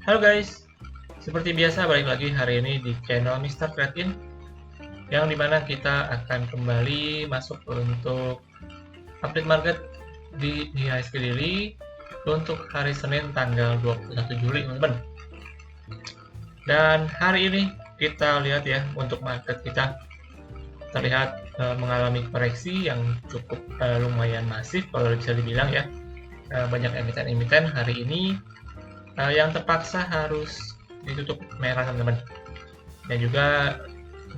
Halo guys, seperti biasa balik lagi hari ini di channel Mr. Trade-in, yang dimana kita akan kembali masuk untuk update market di IHSG Daily untuk hari Senin tanggal 21 Juli teman-teman. Dan hari ini kita lihat ya, untuk market kita terlihat mengalami koreksi yang cukup lumayan masif kalau bisa dibilang ya. Banyak emiten-emiten hari ini yang terpaksa harus ditutup merah teman-teman, dan juga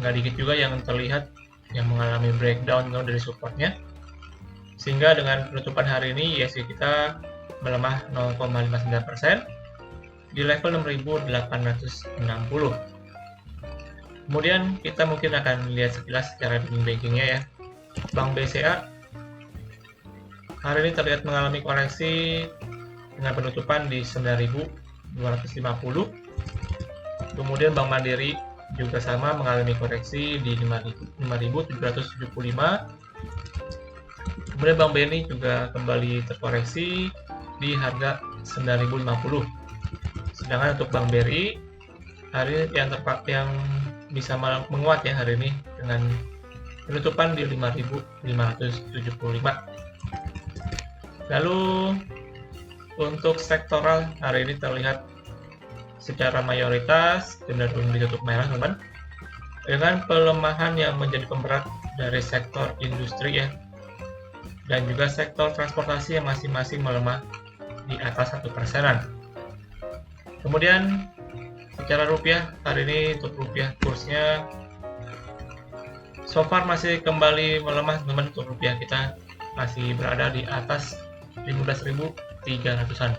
nggak dikit juga yang terlihat yang mengalami breakdown dari supportnya, sehingga dengan penutupan hari ini IHSG kita melemah 0,59% di level 6.860. Kemudian kita mungkin akan lihat sekilas secara bankingnya ya. Bank BCA hari ini terlihat mengalami koreksi dengan penutupan di 9.250. Kemudian Bank Mandiri juga sama mengalami koreksi di 5.775. Kemudian Bank BNI juga kembali terkoreksi di harga 9.050. Sedangkan untuk Bank BRI hari ini yang bisa menguat ya hari ini dengan penutupan di 5.575. Lalu untuk sektoral hari ini terlihat secara mayoritas cenderung ditutup merah teman, dengan pelemahan yang menjadi pemberat dari sektor industri ya, dan juga sektor transportasi yang masing-masing melemah di atas 1%. Kemudian secara rupiah hari ini untuk rupiah kursnya so far masih kembali melemah teman-teman. Untuk rupiah kita masih berada di atas 15.300-an.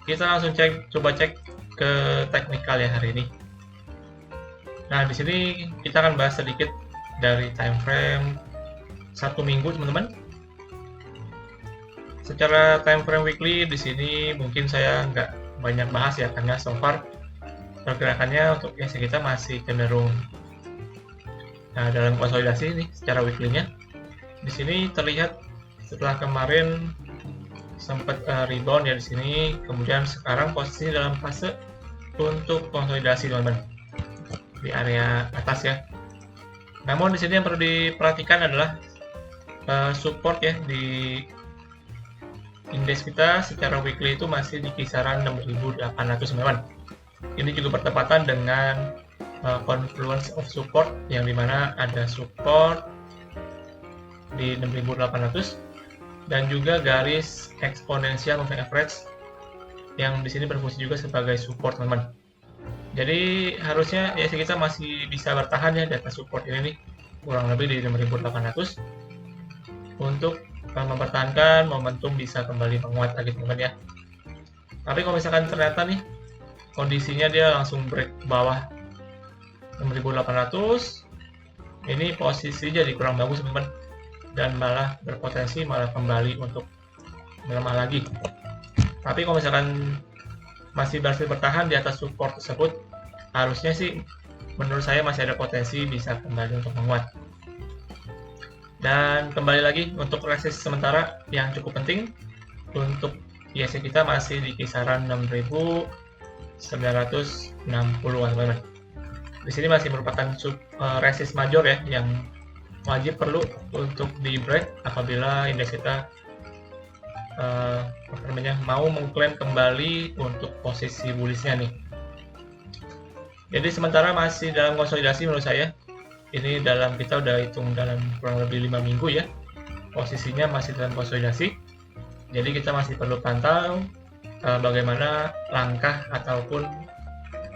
Kita langsung coba cek ke teknikal ya hari ini. Nah, di sini kita akan bahas sedikit dari time frame 1 minggu teman-teman. Secara time frame weekly di sini mungkin saya nggak banyak bahas ya, karena so far pergerakannya untuk IHSG kita masih cenderung dalam konsolidasi nih secara weekly-nya. Di sini terlihat setelah kemarin sempat rebound ya di sini, kemudian sekarang posisi dalam fase untuk konsolidasi teman-teman di area atas ya. Namun di sini yang perlu diperhatikan adalah support ya di indeks kita secara weekly itu masih di kisaran 6.800 teman-teman. Ini juga bertepatan dengan confluence of support, yang dimana ada support di 6.800 dan juga garis eksponensial moving average yang di sini berfungsi juga sebagai support teman-teman. Jadi harusnya IHSG kita masih bisa bertahan ya di atas support ini nih, kurang lebih di 6.800 untuk mempertahankan momentum bisa kembali menguat lagi teman-teman ya. Tapi kalau misalkan ternyata nih kondisinya dia langsung break bawah 6.800, ini posisi jadi kurang bagus teman-teman, dan malah berpotensi malah kembali untuk melemah lagi. Tapi kalau misalkan masih berhasil bertahan di atas support tersebut, harusnya sih menurut saya masih ada potensi bisa kembali untuk menguat. Dan kembali lagi untuk resist sementara yang cukup penting untuk IHSG kita masih di kisaran 6.960-an teman-teman. Di sini masih merupakan resist major ya, yang wajib perlu untuk di break apabila indeks kita mau mengklaim kembali untuk posisi bullishnya nih. Jadi sementara masih dalam konsolidasi menurut saya. Ini kita udah hitung dalam kurang lebih 5 minggu ya, posisinya masih dalam konsolidasi. Jadi kita masih perlu pantau bagaimana langkah ataupun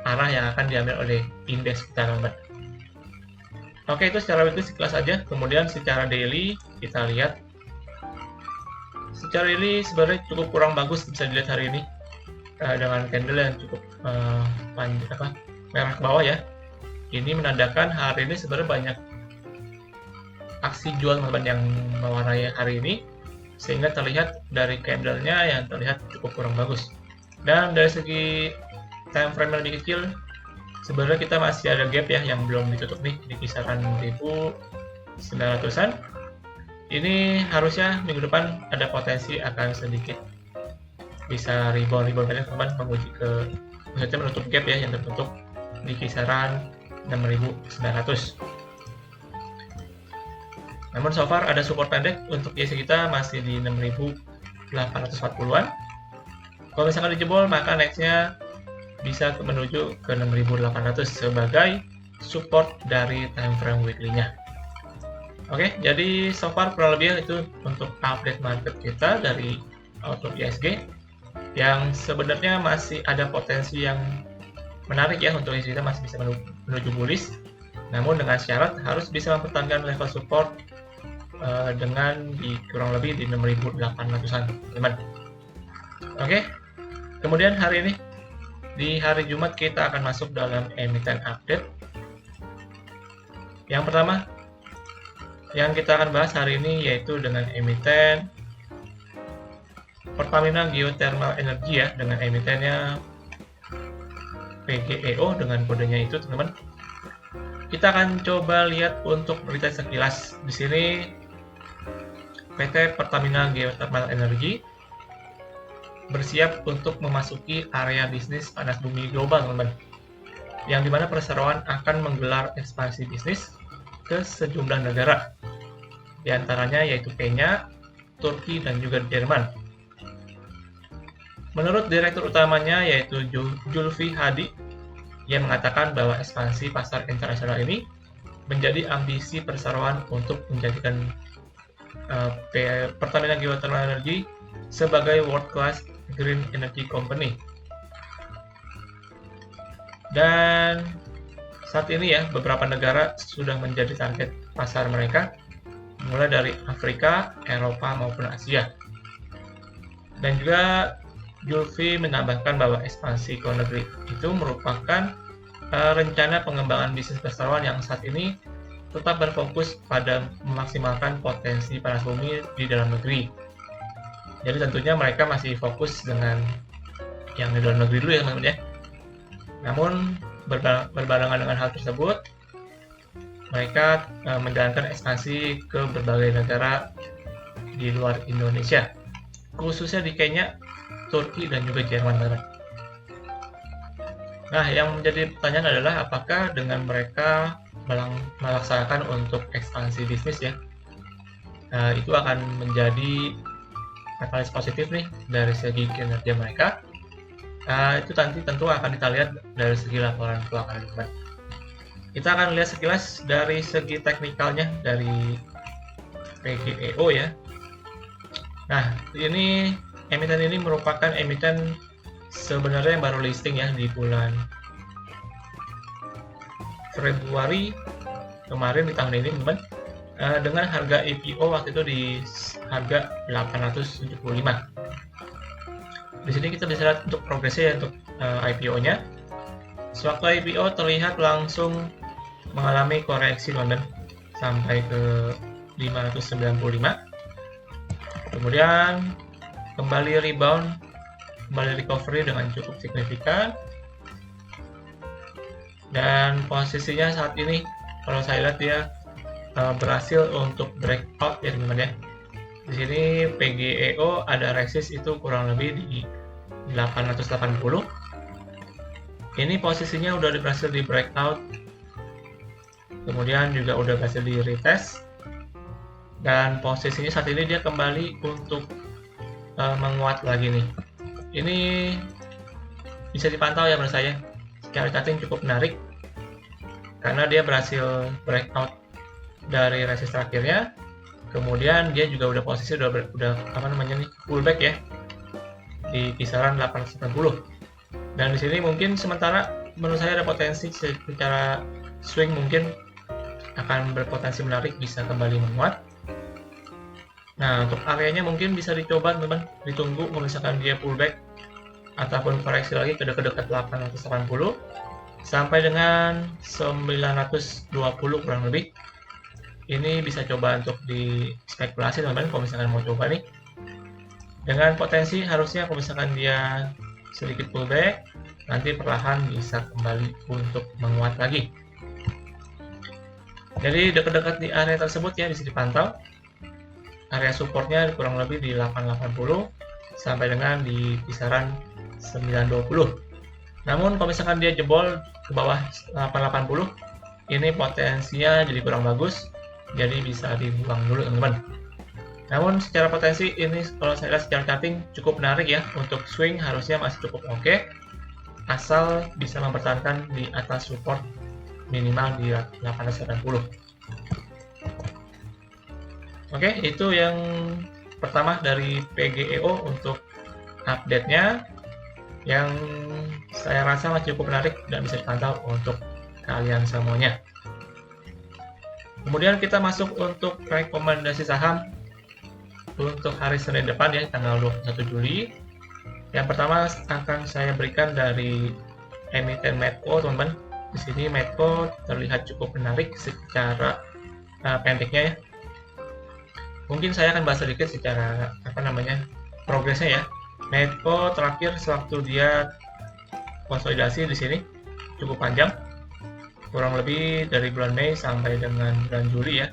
arah yang akan diambil oleh indeks kita teman-teman. Oke, itu secara weekly sekilas aja. Kemudian secara daily kita lihat. Secara daily sebenarnya cukup kurang bagus bisa dilihat hari ini dengan candle yang cukup merah ke bawah ya. Ini menandakan hari ini sebenarnya banyak aksi jual teman-teman yang mewarnai hari ini, sehingga terlihat dari candlenya yang terlihat cukup kurang bagus. Dan dari segi time frame yang lebih kecil, sebenarnya kita masih ada gap ya yang belum ditutup nih di kisaran 1.900-an. Ini harusnya minggu depan ada potensi akan sedikit bisa rebound banyak teman menguji ke, maksudnya menutup gap ya yang terbentuk di kisaran 6.900. Namun so far ada support pendek untuk IHSG kita masih di 6.840-an. Kalau misalkan dijebol maka nextnya bisa menuju ke 6.800 sebagai support dari time frame weekly-nya. Oke, jadi so far kurang lebih itu untuk update market kita dari outlook IHSG yang sebenarnya masih ada potensi yang menarik ya untuk IHSG kita masih bisa menuju bullish. Namun dengan syarat harus bisa mempertahankan level support dengan di kurang lebih di 6.800-an teman. Oke. Kemudian hari ini di hari Jumat kita akan masuk dalam emiten update. Yang pertama yang kita akan bahas hari ini yaitu dengan emiten Pertamina Geothermal Energy ya, dengan emitennya PGEO dengan kodenya itu teman-teman. Kita akan coba lihat untuk berita sekilas. Di sini PT Pertamina Geothermal Energy bersiap untuk memasuki area bisnis panas bumi global, teman-teman. Yang dimana perseroan akan menggelar ekspansi bisnis ke sejumlah negara. Di antaranya yaitu Kenya, Turki, dan juga Jerman. Menurut direktur utamanya yaitu Julfi Hadi, ia mengatakan bahwa ekspansi pasar internasional ini menjadi ambisi perseroan untuk menjadikan Pertamina Geothermal Energy sebagai world class green energy company. Dan saat ini ya beberapa negara sudah menjadi target pasar mereka, mulai dari Afrika, Eropa maupun Asia. Dan juga Julfi menambahkan bahwa ekspansi ke luar negeri itu merupakan rencana pengembangan bisnis perseroan yang saat ini tetap berfokus pada memaksimalkan potensi panas bumi di dalam negeri. Jadi tentunya mereka masih fokus dengan yang di dalam negeri dulu ya teman-teman ya. Namun berbarengan dengan hal tersebut, mereka menjalankan ekspansi ke berbagai negara di luar Indonesia, khususnya di Kenya, Turki, dan juga Jerman. Nah, yang menjadi pertanyaan adalah apakah dengan mereka melaksanakan untuk ekspansi bisnis ya, itu akan menjadi katalis positif nih dari segi kinerja mereka. Itu nanti tentu akan kita lihat dari segi laporan keuangan depan. Kita akan lihat sekilas dari segi teknikalnya dari PGEO ya. Nah, ini emiten ini merupakan emiten sebenarnya yang baru listing ya di bulan Februari kemarin di tahun ini teman, dengan harga IPO waktu itu di harga 875. Di sini kita bisa lihat untuk progresnya ya, untuk IPO-nya. Sewaktu IPO terlihat langsung mengalami koreksi teman-teman sampai ke 595. Kemudian kembali rebound, kembali recovery dengan cukup signifikan. Dan posisinya saat ini kalau saya lihat dia berhasil untuk breakout ya teman-teman ya. Di sini PGEO ada resist itu kurang lebih di 880. Ini posisinya udah berhasil di breakout. Kemudian juga udah berhasil di retest. Dan posisinya saat ini dia kembali untuk menguat lagi nih. Ini bisa dipantau ya menurut saya. Secara charting cukup menarik karena dia berhasil breakout dari resist terakhirnya. Kemudian dia juga udah posisi udah pullback ya di kisaran 890. Dan di sini mungkin sementara menurut saya ada potensi secara swing mungkin akan berpotensi menarik bisa kembali menguat. Nah, untuk areanya mungkin bisa dicoba teman-teman, ditunggu kalau misalkan dia pullback ataupun koreksi lagi ke dekat 880 sampai dengan 920 kurang lebih. Ini bisa coba untuk dispekulasi teman-teman kalau misalkan mau coba nih. Dengan potensi harusnya kalau misalkan dia sedikit pullback, nanti perlahan bisa kembali untuk menguat lagi. Jadi dekat-dekat di area tersebut ya bisa dipantau. Area supportnya kurang lebih di 880 sampai dengan di kisaran 920. Namun kalau misalkan dia jebol ke bawah 880, ini potensinya jadi kurang bagus, jadi bisa dibuang dulu teman-teman. Namun secara potensi ini kalau saya lihat secara charting cukup menarik ya, untuk swing harusnya masih cukup oke, asal bisa mempertahankan di atas support minimal di 890. Oke, itu yang pertama dari PGEO untuk update-nya, yang saya rasa masih cukup menarik dan bisa dipantau untuk kalian semuanya. Kemudian kita masuk untuk rekomendasi saham untuk hari Senin depan ya, tanggal 21 Juli. Yang pertama akan saya berikan dari emiten Medco, teman-teman. Di sini Medco terlihat cukup menarik secara pendeknya ya. Mungkin saya akan bahas sedikit secara progresnya ya. Medco terakhir sewaktu dia konsolidasi di sini cukup panjang, kurang lebih dari bulan Mei sampai dengan bulan Juli ya.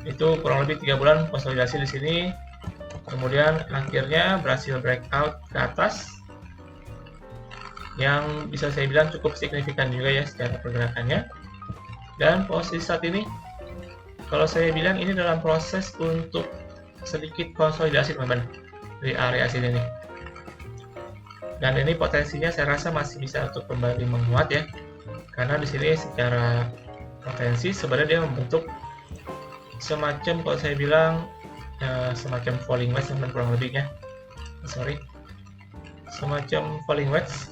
Itu kurang lebih 3 bulan konsolidasi di sini. Kemudian akhirnya berhasil breakout ke atas, yang bisa saya bilang cukup signifikan juga ya secara pergerakannya. Dan posisi saat ini, kalau saya bilang ini dalam proses untuk sedikit konsolidasi teman-teman di area sini nih. Dan ini potensinya saya rasa masih bisa untuk kembali menguat ya, karena di sini secara potensi sebenarnya dia membentuk semacam, kalau saya bilang semacam falling wedge teman-teman, kurang lebihnya. Semacam falling wedge.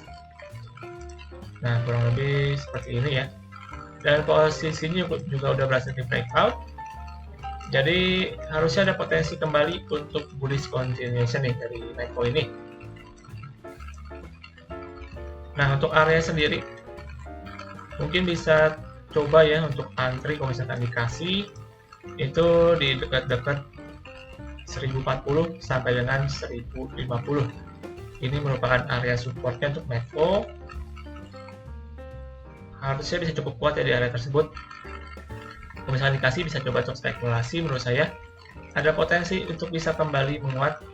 Nah, kurang lebih seperti ini ya. Dan posisinya juga udah berhasil di breakout. Jadi harusnya ada potensi kembali untuk bullish continuation nih dari Medco ini. Nah, untuk area sendiri mungkin bisa coba ya untuk antri kalau misalkan dikasih itu di dekat-dekat 1040 sampai dengan 1050. Ini merupakan area supportnya untuk Medco. Harusnya bisa cukup kuat ya di area tersebut. Kalau misalkan dikasih bisa coba untuk spekulasi, menurut saya ada potensi untuk bisa kembali menguat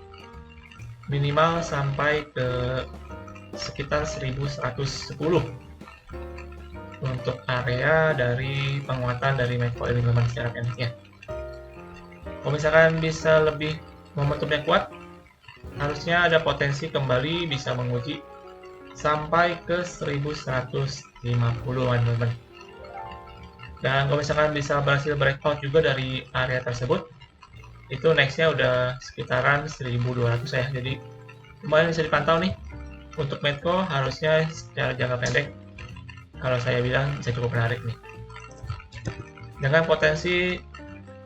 minimal sampai ke sekitar 1110 untuk area dari penguatan dari Medco ini memang secara pendeknya. Kalau misalkan bisa lebih momentumnya kuat, harusnya ada potensi kembali bisa menguji sampai ke 1150 teman-teman. Dan kalau misalkan bisa berhasil breakout juga dari area tersebut, itu nextnya udah sekitaran 1200 ya. Jadi lumayan bisa dipantau nih. Untuk Medco harusnya secara jangka pendek, kalau saya bilang bisa cukup menarik nih. Dengan potensi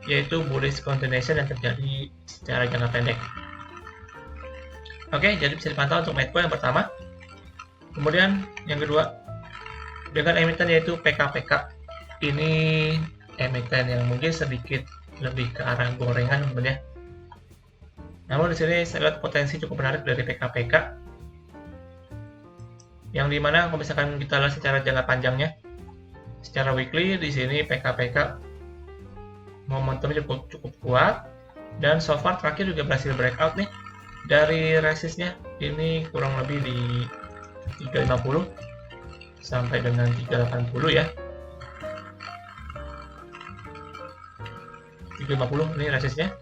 yaitu bullish continuation yang terjadi secara jangka pendek. Oke, jadi bisa dipantau untuk Medco yang pertama. Kemudian yang kedua, dengan emiten yaitu PKPK. Ini emiten yang mungkin sedikit lebih ke arah gorengan teman-teman ya. Namun di sini saya lihat potensi cukup menarik dari PKPK. Yang dimana kalau misalkan kita lihat secara jangka panjangnya, secara weekly di sini PKPK momentumnya cukup kuat, dan so far terakhir juga berhasil breakout nih dari resistnya. Ini kurang lebih di 350 sampai dengan 380 ya. 350 ini resistnya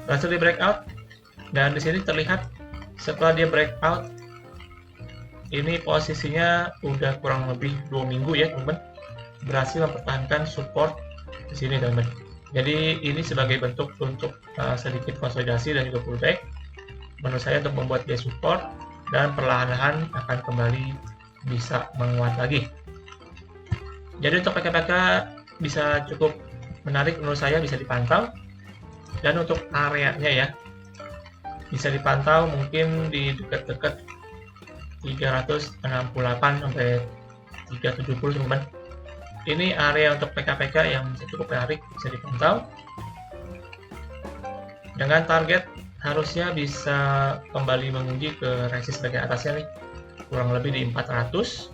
berhasil di breakout, dan di sini terlihat setelah dia breakout ini posisinya udah kurang lebih 2 minggu ya teman-teman, berhasil mempertahankan support di sini teman-teman. Jadi ini sebagai bentuk untuk sedikit konsolidasi dan juga pullback menurut saya untuk membuat dia support, dan perlahan-lahan akan kembali bisa menguat lagi. Jadi untuk PKPK bisa cukup menarik menurut saya, bisa dipantau. Dan untuk areanya ya, bisa dipantau mungkin di dekat-dekat 368 sampai 370 teman-teman. Ini area untuk PKPK yang bisa cukup menarik, bisa dipantau. Dengan target harusnya bisa kembali menguji ke resist bagian atasnya nih, kurang lebih di 400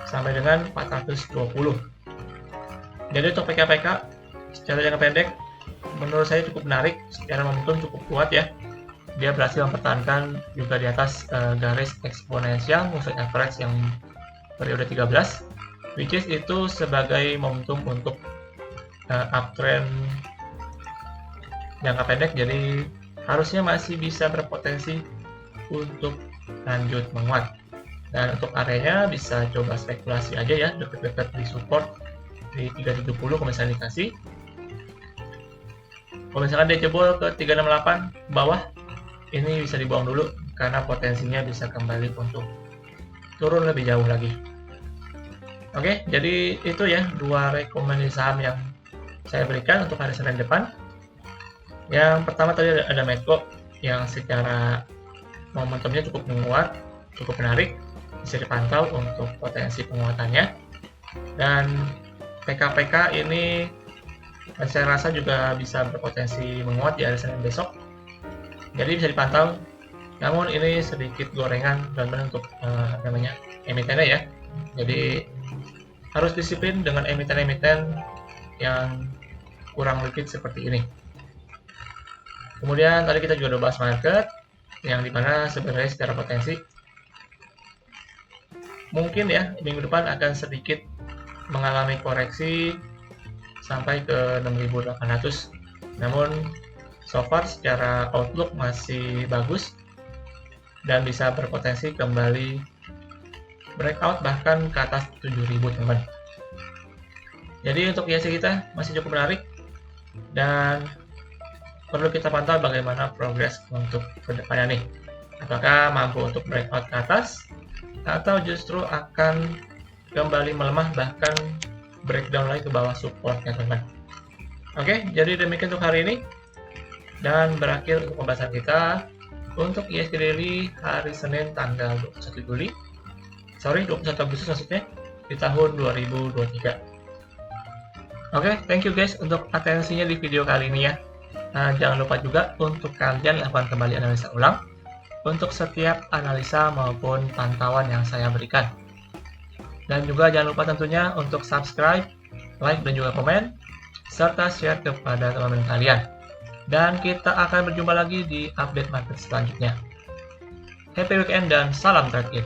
sampai dengan 420. Jadi untuk PKPK secara jangka pendek menurut saya cukup menarik, secara momentum cukup kuat ya. dia berhasil mempertahankan juga di atas garis eksponensial moving average yang periode 13, which is itu sebagai momentum untuk uptrend jangka pendek, jadi harusnya masih bisa berpotensi untuk lanjut menguat. Dan untuk areanya bisa coba spekulasi aja ya, dekat-dekat di support di 370 kalau misalnya dikasih. Kalau misalkan dia jebol ke 368 bawah, ini bisa dibuang dulu karena potensinya bisa kembali untuk turun lebih jauh lagi. Oke, jadi itu ya 2 rekomendasi saham yang saya berikan untuk hari Senin depan. Yang pertama tadi ada Medco yang secara momentumnya cukup menguat, cukup menarik, bisa dipantau untuk potensi penguatannya. Dan PKPK ini saya rasa juga bisa berpotensi menguat di hari Senin besok. Jadi bisa dipantau, namun ini sedikit gorengan dan untuk emitennya ya. Jadi harus disiplin dengan emiten-emiten yang kurang liquid seperti ini. Kemudian tadi kita juga udah bahas market, yang dimana sebenarnya secara potensi mungkin ya minggu depan akan sedikit mengalami koreksi sampai ke 6.800. Namun so far secara outlook masih bagus dan bisa berpotensi kembali breakout bahkan ke atas 7.000 teman. Jadi untuk IHSG kita masih cukup menarik dan perlu kita pantau bagaimana progres untuk kedepannya nih. Apakah mampu untuk breakout ke atas atau justru akan kembali melemah bahkan breakdown lagi ke bawah supportnya teman. Oke, jadi demikian untuk hari ini. Dan berakhir untuk pembahasan kita untuk IHSG Daily hari Senin tanggal 21 Agustus maksudnya di tahun 2023. Oke, thank you guys untuk atensinya di video kali ini ya. Nah, jangan lupa juga untuk kalian lakukan kembali analisa ulang untuk setiap analisa maupun pantauan yang saya berikan. Dan juga jangan lupa tentunya untuk subscribe, like dan juga komen, serta share kepada teman-teman kalian. Dan kita akan berjumpa lagi di update market selanjutnya. Happy weekend dan salam trade.